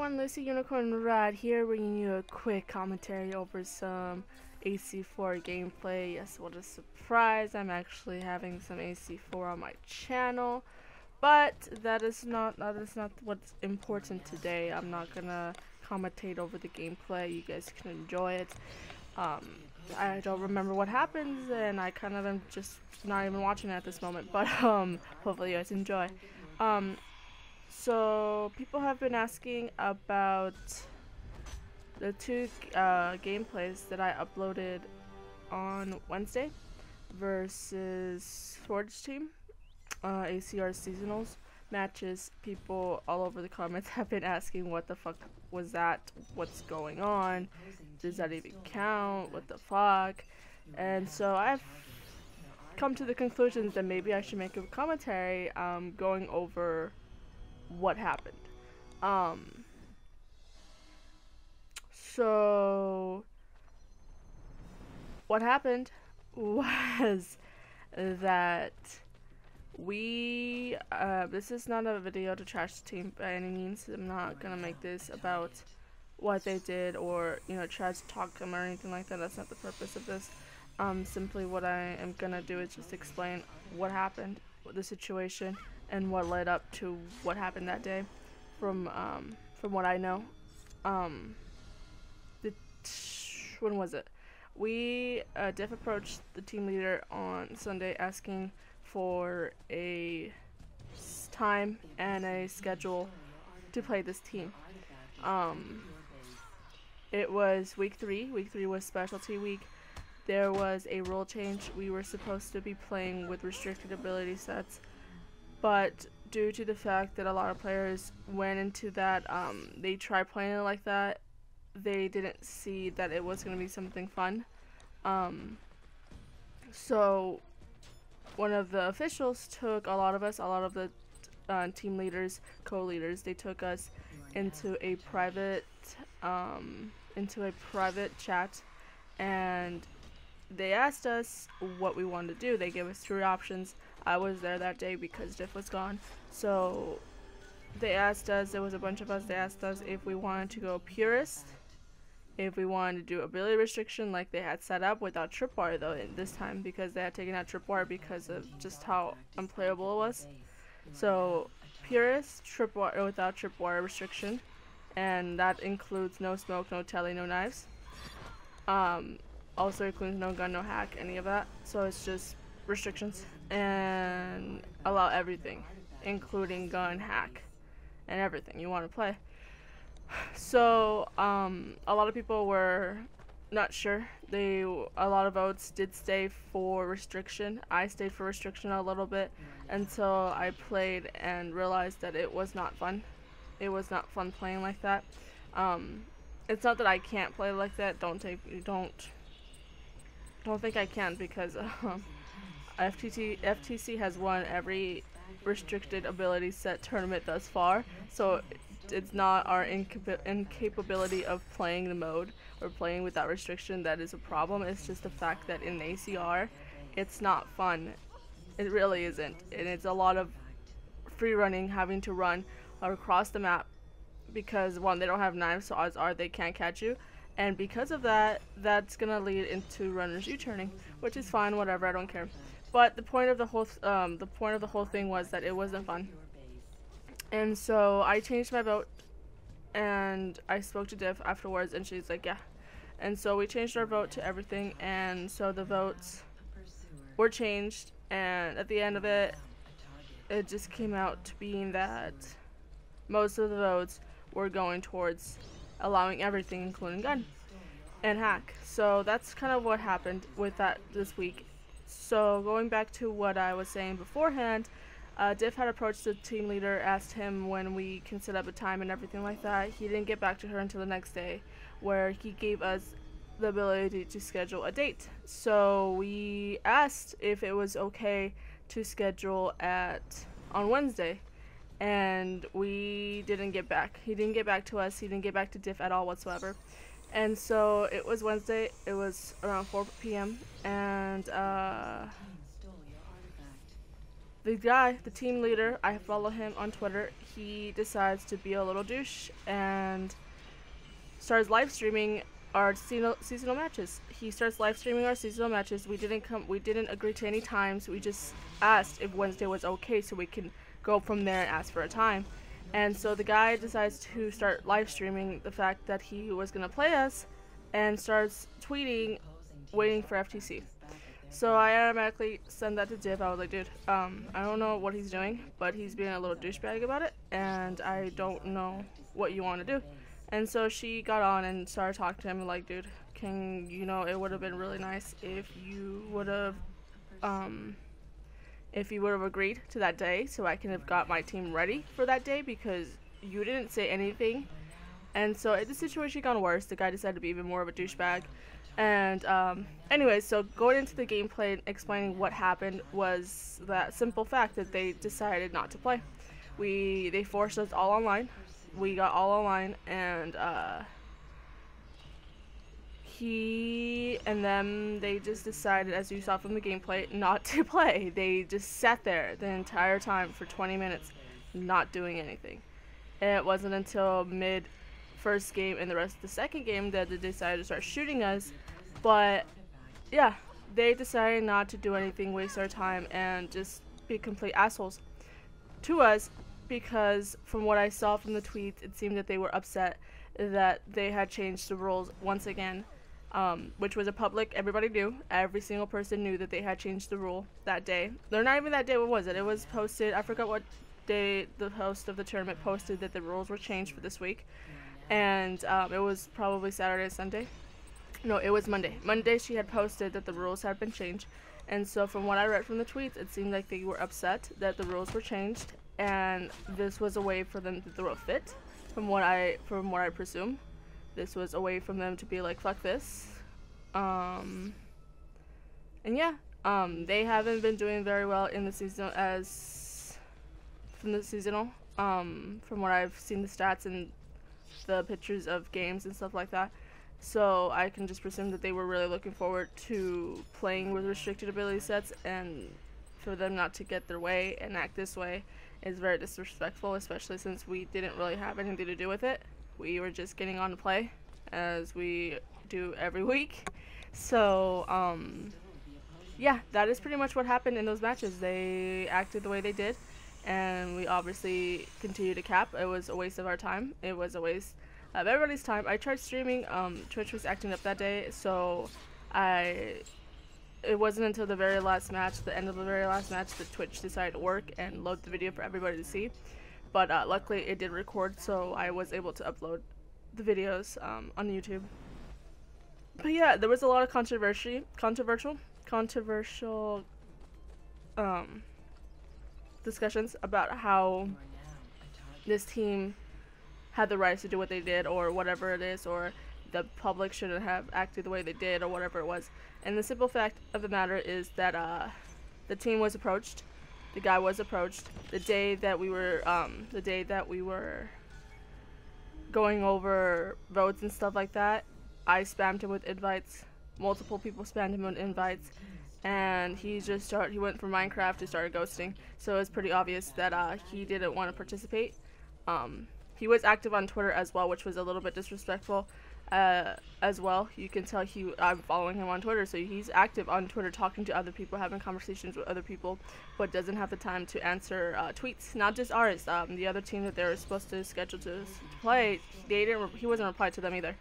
everyone, LucciUnicornRod here, bringing you a quick commentary over some AC4 gameplay. Yes, what a surprise, I'm actually having some AC4 on my channel, but that is not what's important today. I'm not gonna commentate over the gameplay, you guys can enjoy it. I don't remember what happens, and I kind of am just not even watching it at this moment, but hopefully you guys enjoy. So people have been asking about the two gameplays that I uploaded on Wednesday versus Forge Team, ACR seasonals matches. People all over the comments have been asking what the fuck was that, what's going on, does that even count, what the fuck. And so I've come to the conclusion that maybe I should make a commentary going over what happened. So what happened was that we this is not a video to trash the team by any means. I'm not gonna make this about what they did or, you know, try to talk them or anything like that. That's not the purpose of this. Simply what I am gonna do is just explain what happened, the situation, and what led up to what happened that day from what I know. When was it? We Diff approached the team leader on Sunday asking for a time and a schedule to play this team. It was week 3. Week 3 was specialty week. There was a rule change. We were supposed to be playing with restricted ability sets, but due to the fact that a lot of players went into that, they tried playing it like that, they didn't see that it was going to be something fun. So one of the officials took a lot of the team leaders, co-leaders, they took us into a private chat, and they asked us what we wanted to do. They gave us 3 options. I was there that day because Diff was gone. So they asked us, there was a bunch of us, they asked us if we wanted to go purist, if we wanted to do ability restriction like they had set up without tripwire though this time, because they had taken out tripwire because of just how unplayable it was. So purist, tripwire without tripwire restriction, and that includes no smoke, no telly, no knives. Also includes no gun, no hack, any of that. So it's just restrictions, and allow everything, including gun, hack, and everything you want to play. So a lot of people were not sure. A lot of votes did stay for restriction. I stayed for restriction a little bit until I played and realized that it was not fun. It was not fun playing like that. It's not that I can't play like that. Don't think I can, because FTC has won every restricted ability set tournament thus far, so it's not our incapability of playing the mode or playing without restriction that is a problem. It's just the fact that in ACR it's not fun. It really isn't, and it's a lot of free running, having to run across the map because, one, they don't have knives, so odds are they can't catch you. And because of that, that's gonna lead into runners U-turning, which is fine, whatever, I don't care. But the point of the whole thing was that it wasn't fun. And so I changed my vote, and I spoke to Div afterwards, and she's like, yeah. And so we changed our vote to everything, and so the votes were changed, and at the end of it, it just came out to being that most of the votes were going towards allowing everything, including gun and hack. So that's kind of what happened with that this week. So going back to what I was saying beforehand, Diff had approached the team leader, asked him when we can set up a time and everything like that. He didn't get back to her until the next day, where he gave us the ability to schedule a date. So we asked if it was okay to schedule on Wednesday, and we didn't get back. He didn't get back to us. He didn't get back to Diff at all whatsoever. And so it was Wednesday. It was around 4 p.m. and the guy, the team leader, I follow him on Twitter, he decides to be a little douche and starts live streaming our seasonal matches. He starts live streaming our seasonal matches. We didn't agree to any times. We just asked if Wednesday was okay so we can go from there and ask for a time. And so the guy decides to start live streaming the fact that he was gonna play us and starts tweeting waiting for FTC. So I automatically send that to Div. I was like, dude, I don't know what he's doing, but he's being a little douchebag about it, and I don't know what you want to do. And so she got on and started talking to him, like, dude, it would have been really nice if you would have, agreed to that day, so I can have got my team ready for that day, because you didn't say anything. And so the situation got worse. The guy decided to be even more of a douchebag. And anyway, so going into the gameplay and explaining what happened was that simple fact that they decided not to play. They forced us all online. We got all online, and he and them, they just decided, as you saw from the gameplay, not to play. They just sat there the entire time for 20 minutes not doing anything. And it wasn't until mid first game and the rest of the second game that they decided to start shooting us. But yeah, they decided not to do anything, waste our time, and just be complete assholes to us, because from what I saw from the tweets, it seemed that they were upset that they had changed the rules once again, which was a public, everybody knew, every single person knew that they had changed the rule that day. They're not even that day, what was it? It was posted, I forgot what day the host of the tournament posted that the rules were changed for this week. And it was probably Saturday or Sunday. No, it was Monday. Monday she had posted that the rules had been changed. And so from what I read from the tweets, it seemed like they were upset that the rules were changed, and this was a way for them to throw a fit, from what I presume. This was a way for them to be like, fuck this. And yeah, they haven't been doing very well in the season from the seasonal. From what I've seen, the stats and the pictures of games and stuff like that. So I can just presume that they were really looking forward to playing with restricted ability sets, and for them not to get their way and act this way is very disrespectful, especially since we didn't really have anything to do with it. We were just getting on to play, as we do every week. So yeah, that is pretty much what happened in those matches. They acted the way they did, and we obviously continued to cap. It was a waste of our time. It was a waste of everybody's time. I tried streaming. Twitch was acting up that day, so it wasn't until the very last match, the end of the very last match, that Twitch decided to work and load the video for everybody to see. But luckily it did record, so I was able to upload the videos on YouTube. But yeah, there was a lot of controversial discussions about how this team had the rights to do what they did, or whatever it is, or the public shouldn't have acted the way they did, or whatever it was. And the simple fact of the matter is that the team was approached, the guy was approached the day that we were going over votes and stuff like that. I spammed him with invites. Multiple people spammed him with invites, and he went from Minecraft to started ghosting. So it was pretty obvious that he didn't want to participate. He was active on Twitter as well, which was a little bit disrespectful as well. You can tell I'm following him on Twitter, so he's active on Twitter, talking to other people, having conversations with other people, but doesn't have the time to answer tweets. Not just ours. The other team that they were supposed to schedule to play, he wasn't replying to them either.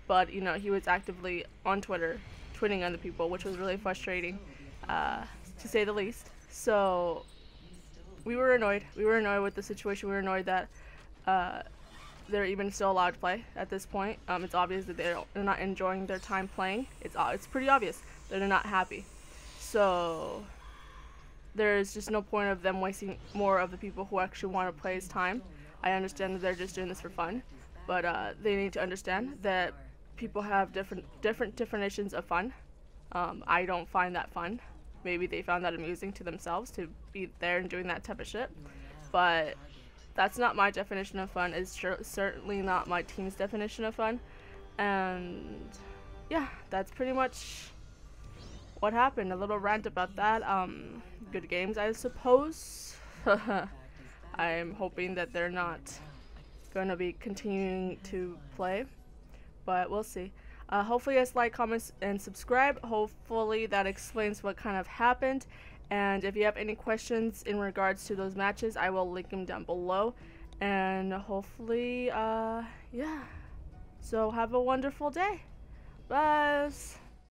But you know, he was actively on Twitter, tweeting other people, which was really frustrating, to say the least. So we were annoyed. We were annoyed with the situation. We were annoyed that they're even still allowed to play at this point. It's obvious that they're not enjoying their time playing. It's pretty obvious that they're not happy. So there's just no point of them wasting more of the people who actually want to play his time. I understand that they're just doing this for fun, but they need to understand that people have different definitions of fun. I don't find that fun. Maybe they found that amusing to themselves to be there and doing that type of shit, but that's not my definition of fun. It's certainly not my team's definition of fun. And yeah, that's pretty much what happened. A little rant about that. Good games, I suppose. I'm hoping that they're not going to be continuing to play, but we'll see. Hopefully you guys like, comment, and subscribe. Hopefully that explains what kind of happened. And if you have any questions in regards to those matches, I will link them down below. And hopefully, yeah. So have a wonderful day. Bye.